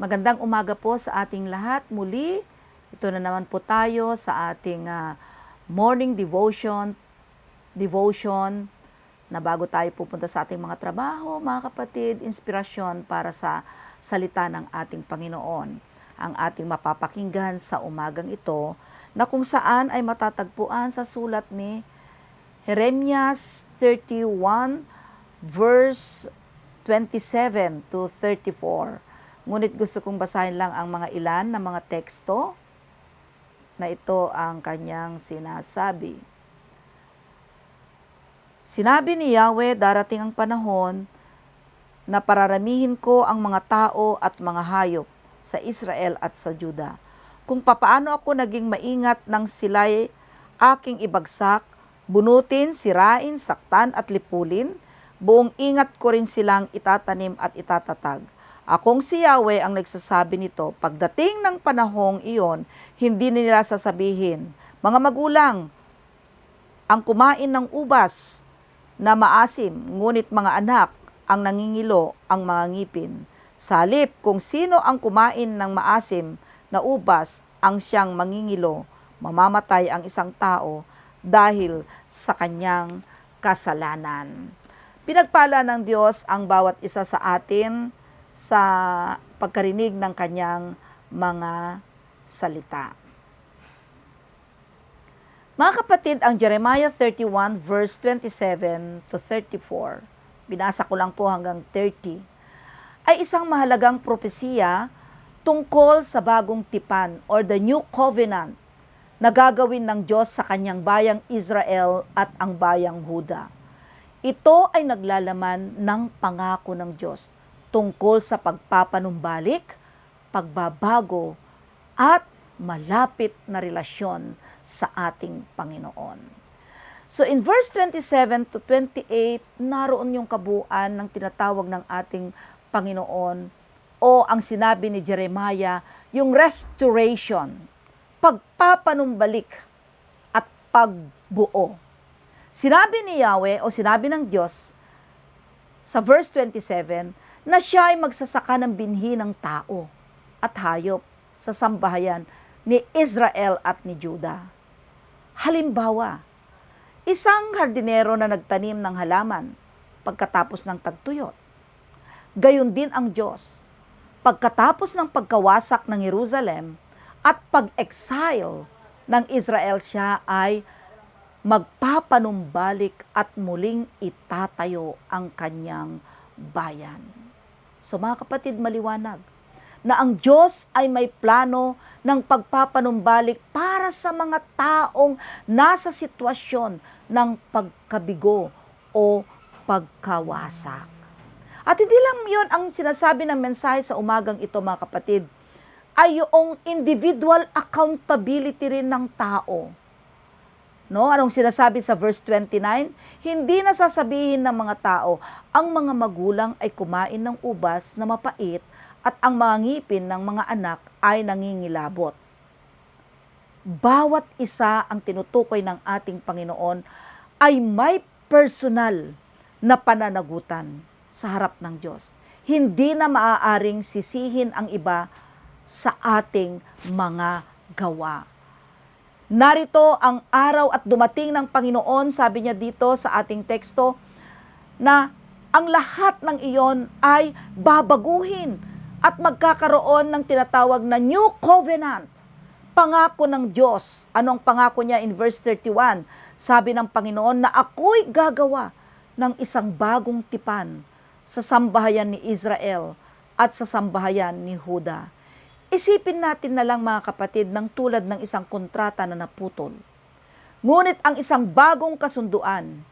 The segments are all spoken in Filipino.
Magandang umaga po sa ating lahat. Muli, ito na naman po tayo sa ating morning devotion na bago tayo pupunta sa ating mga trabaho, mga kapatid, inspirasyon para sa salita ng ating Panginoon. Ang ating mapapakinggan sa umagang ito na kung saan ay matatagpuan sa sulat ni Jeremias 31 verse 27 to 34. Ngunit gusto kong basahin lang ang mga ilan na mga teksto na ito ang kanyang sinasabi. Sinabi ni Yahweh, darating ang panahon na pararamihin ko ang mga tao at mga hayop sa Israel at sa Juda. Kung papaano ako naging maingat nang sila'y aking ibagsak, bunutin, sirain, saktan at lipulin, buong ingat ko rin silang itatanim at itatatag. Akong si Yahweh ang nagsasabi nito, pagdating ng panahong iyon, hindi nila sasabihin, mga magulang, ang kumain ng ubas na maasim, ngunit mga anak, ang nangingilo, ang mga ngipin. Salip, kung sino ang kumain ng maasim na ubas, ang siyang mangingilo, mamamatay ang isang tao dahil sa kanyang kasalanan. Pinagpala ng Diyos ang bawat isa sa atin sa pagkarinig ng kanyang mga salita. Mga kapatid, ang Jeremiah 31 verse 27 to 34, binasa ko lang po hanggang 30, ay isang mahalagang propesiya tungkol sa bagong tipan or the new covenant na gagawin ng Diyos sa kanyang bayang Israel at ang bayang Huda. Ito ay naglalaman ng pangako ng Diyos tungkol sa pagpapanumbalik, pagbabago, at malapit na relasyon sa ating Panginoon. So in verse 27 to 28, naroon yung kabuuan ng tinatawag ng ating Panginoon o ang sinabi ni Jeremiah, yung restoration, pagpapanumbalik at pagbuo. Sinabi ni Yahweh o sinabi ng Diyos sa verse 27, na siya ay magsasaka ng binhi ng tao at hayop sa sambahayan ni Israel at ni Juda. Halimbawa, isang hardinero na nagtanim ng halaman pagkatapos ng tagtuyot. Gayon din ang Diyos, pagkatapos ng pagkawasak ng Jerusalem at pag-exile ng Israel, siya ay magpapanumbalik at muling itatayo ang kanyang bayan. So mga kapatid, maliwanag na ang Diyos ay may plano ng pagpapanumbalik para sa mga taong nasa sitwasyon ng pagkabigo o pagkawasak. At hindi lang yun ang sinasabi ng mensahe sa umagang ito, mga kapatid, ay yung individual accountability rin ng tao. No, anong sinasabi sa verse 29? Hindi na sasabihin ng mga tao, ang mga magulang ay kumain ng ubas na mapait at ang mga ngipin ng mga anak ay nangingilabot. Bawat isa ang tinutukoy ng ating Panginoon ay may personal na pananagutan sa harap ng Diyos. Hindi na maaaring sisihin ang iba sa ating mga gawa. Narito ang araw at dumating ng Panginoon, sabi niya dito sa ating teksto, na ang lahat ng iyon ay babaguhin at magkakaroon ng tinatawag na new covenant. Pangako ng Diyos. Anong pangako niya in verse 31? Sabi ng Panginoon na ako'y gagawa ng isang bagong tipan sa sambahayan ni Israel at sa sambahayan ni Huda. Isipin natin na lang, mga kapatid, ng tulad ng isang kontrata na naputol. Ngunit ang isang bagong kasunduan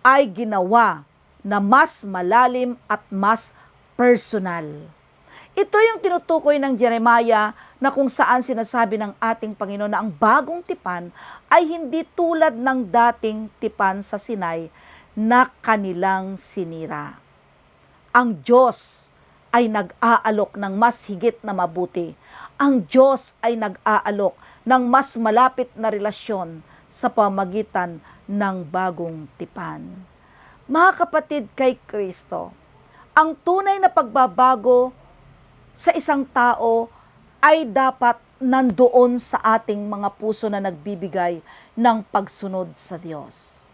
ay ginawa na mas malalim at mas personal. Ito yung tinutukoy ng Jeremiah na kung saan sinasabi ng ating Panginoon na ang bagong tipan ay hindi tulad ng dating tipan sa Sinai na kanilang sinira. Ang Diyos ay nag-aalok ng mas higit na mabuti. Ang Diyos ay nag-aalok ng mas malapit na relasyon sa pamagitan ng bagong tipan. Mga kapatid, kay Kristo, ang tunay na pagbabago sa isang tao ay dapat nandoon sa ating mga puso na nagbibigay ng pagsunod sa Diyos.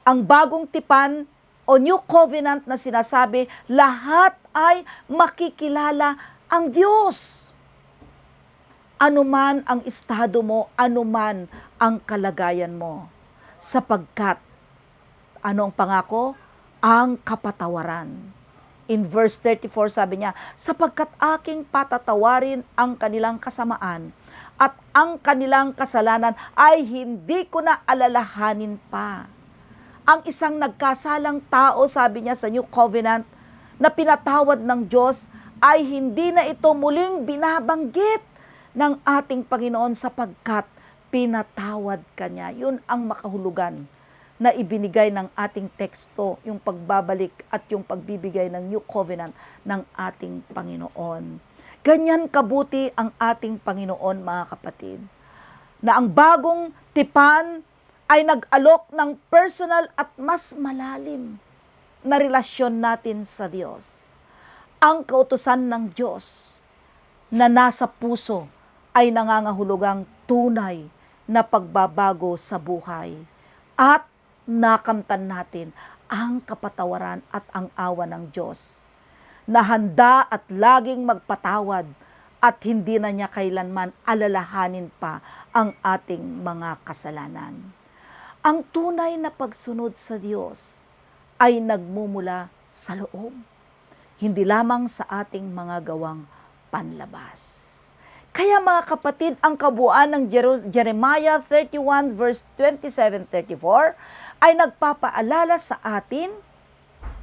Ang bagong tipan o New Covenant na sinasabi, lahat ay makikilala ang Diyos. Anuman ang estado mo, anuman ang kalagayan mo. Sapagkat, ano ang pangako? Ang kapatawaran. In verse 34 sabi niya, sapagkat aking patatawarin ang kanilang kasamaan at ang kanilang kasalanan ay hindi ko na alalahanin pa. Ang isang nagkasalang tao, sabi niya sa New Covenant, na pinatawad ng Diyos ay hindi na ito muling binabanggit ng ating Panginoon sapagkat pinatawad ka niya. Yun ang makahulugan na ibinigay ng ating teksto, yung pagbabalik at yung pagbibigay ng New Covenant ng ating Panginoon. Ganyan kabuti ang ating Panginoon, mga kapatid, na ang bagong tipan ay nag-alok ng personal at mas malalim na relasyon natin sa Diyos. Ang kautusan ng Diyos na nasa puso ay nangangahulugang tunay na pagbabago sa buhay at nakamtan natin ang kapatawaran at ang awa ng Diyos na handa at laging magpatawad at hindi na niya kailanman alalahanin pa ang ating mga kasalanan. Ang tunay na pagsunod sa Diyos ay nagmumula sa loob, hindi lamang sa ating mga gawang panlabas. Kaya mga kapatid, ang kabuuan ng Jeremiah 31 verse 27-34 ay nagpapaalala sa atin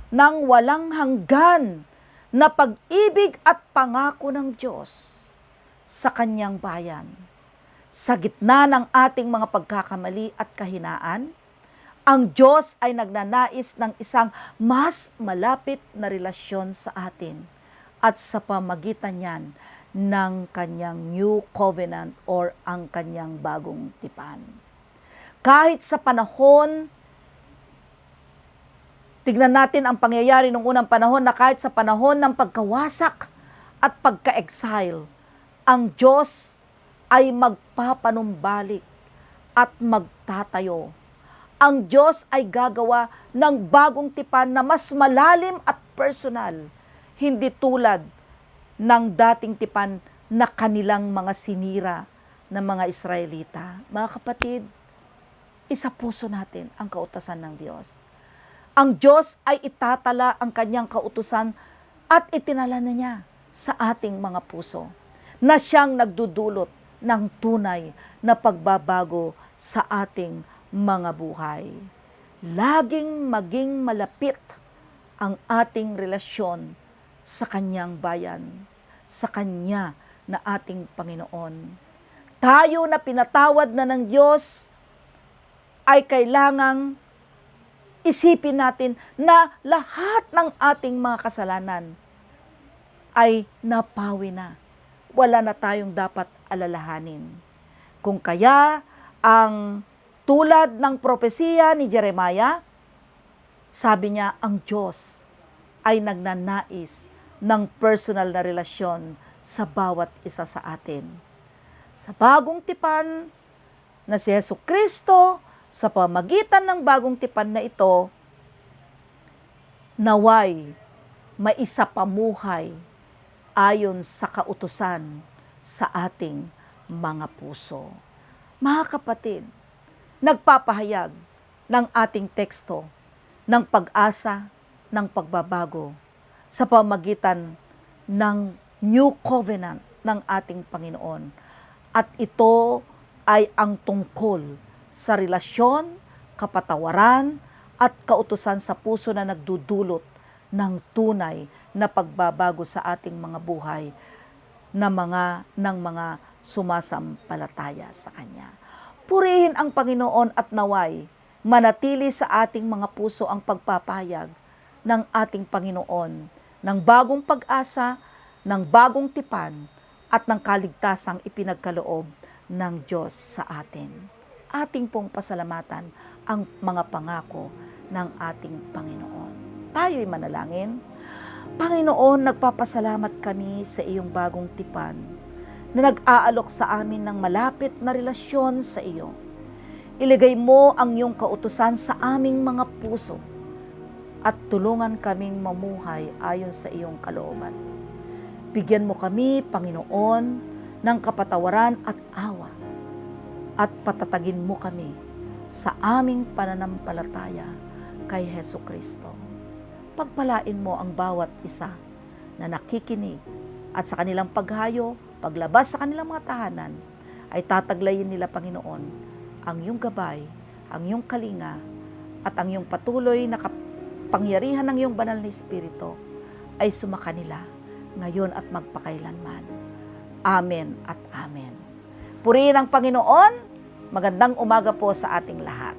ng walang hanggan na pag-ibig at pangako ng Diyos sa kanyang bayan. Sa gitna ng ating mga pagkakamali at kahinaan, ang Diyos ay nagnanais ng isang mas malapit na relasyon sa atin at sa pamagitan niyan ng kanyang New Covenant or ang kanyang bagong tipan. Kahit sa panahon, tignan natin ang pangyayari ng unang panahon na kahit sa panahon ng pagkawasak at pagka-exile, ang Diyos ay magpapanumbalik at magtatayo. Ang Diyos ay gagawa ng bagong tipan na mas malalim at personal, hindi tulad ng dating tipan na kanilang mga sinira ng mga Israelita. Mga kapatid, isa puso natin ang kautusan ng Diyos. Ang Diyos ay itatala ang kanyang kautusan at itinala na niya sa ating mga puso na siyang nagdudulot ng tunay na pagbabago sa ating mga buhay. Laging maging malapit ang ating relasyon sa kanyang bayan, sa kanya na ating Panginoon. Tayo na pinatawad na ng Diyos ay kailangang isipin natin na lahat ng ating mga kasalanan ay napawi na. Wala na tayong dapat alalahanin. Kung kaya, ang tulad ng propesiya ni Jeremiah, sabi niya, ang Diyos ay nagnanais ng personal na relasyon sa bawat isa sa atin. Sa bagong tipan na si Jesucristo, sa pamagitan ng bagong tipan na ito, naway maisapamuhay ayon sa kautusan sa ating mga puso. Mga kapatid, nagpapahayag ng ating teksto ng pag-asa ng pagbabago sa pamagitan ng New Covenant ng ating Panginoon. At ito ay ang tungkol sa relasyon, kapatawaran, at kautusan sa puso na nagdudulot ng tunay na pagbabago sa ating mga buhay ng mga sumasampalataya sa Kanya. Purihin ang Panginoon at naway manatili sa ating mga puso ang pagpapahayag ng ating Panginoon ng bagong pag-asa, ng bagong tipan, at ng kaligtasang ipinagkaloob ng Diyos sa atin. Ating pong pasalamatan ang mga pangako ng ating Panginoon. Tayo'y manalangin. Panginoon, nagpapasalamat kami sa iyong bagong tipan na nag-aalok sa amin ng malapit na relasyon sa iyo. Iligay mo ang iyong kautusan sa aming mga puso at tulungan kaming mamuhay ayon sa iyong kalooban. Bigyan mo kami, Panginoon, ng kapatawaran at awa at patatagin mo kami sa aming pananampalataya kay Hesukristo. Pagpalain mo ang bawat isa na nakikinig at sa kanilang paghayo, paglabas sa kanilang mga tahanan, ay tataglayin nila, Panginoon, ang iyong gabay, ang iyong kalinga, at ang iyong patuloy na kapangyarihan ng iyong banal na Espiritu ay sumakanila ngayon at magpakailanman. Amen at amen. Purihin ang Panginoon. Magandang umaga po sa ating lahat.